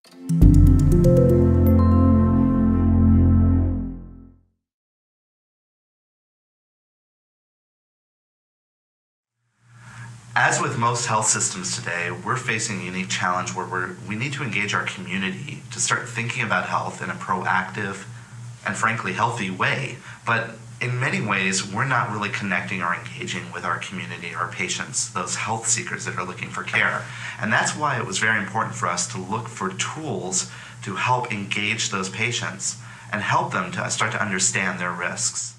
As with most health systems today, we're facing a unique challenge where we need to engage our community to start thinking about health in a proactive and frankly healthy way. But in many ways, we're not really connecting or engaging with our community, our patients, those health seekers that are looking for care. And that's why it was very important for us to look for tools to help engage those patients and help them to start to understand their risks.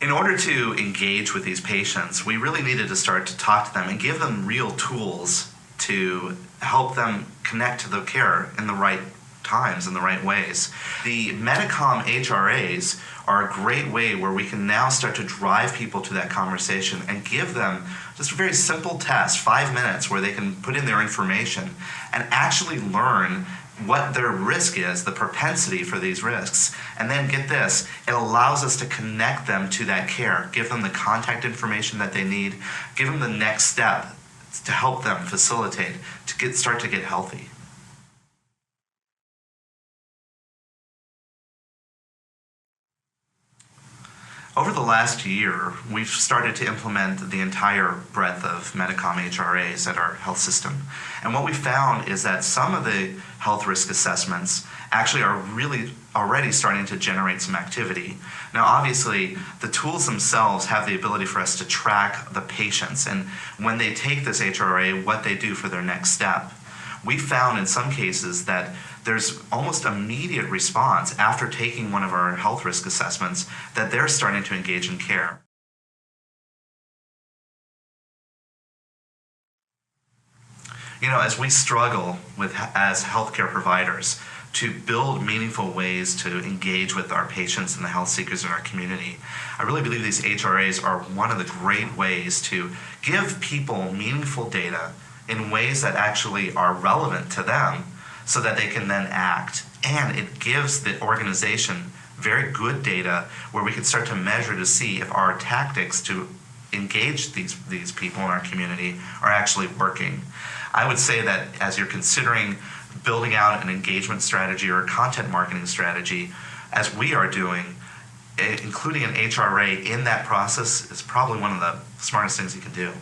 In order to engage with these patients, we really needed to start to talk to them and give them real tools to help them connect to the care in the right times, in the right ways. The Medicom HRAs are a great way where we can now start to drive people to that conversation and give them just a very simple test, 5 minutes, where they can put in their information and actually learn what their risk is, the propensity for these risks. And then get this, it allows us to connect them to that care, give them the contact information that they need, give them the next step to help them facilitate, to start to get healthy. Over the last year, we've started to implement the entire breadth of Medicom HRAs at our health system. And what we found is that some of the health risk assessments actually are really already starting to generate some activity. Now, obviously, the tools themselves have the ability for us to track the patients and when they take this HRA, what they do for their next step. We found in some cases that there's almost immediate response after taking one of our health risk assessments that they're starting to engage in care. You know, as we struggle as healthcare providers to build meaningful ways to engage with our patients and the health seekers in our community, I really believe these HRAs are one of the great ways to give people meaningful data in ways that actually are relevant to them so that they can then act. And it gives the organization very good data where we can start to measure to see if our tactics to engage these people in our community are actually working. I would say that as you're considering building out an engagement strategy or a content marketing strategy, as we are doing, including an HRA in that process is probably one of the smartest things you can do.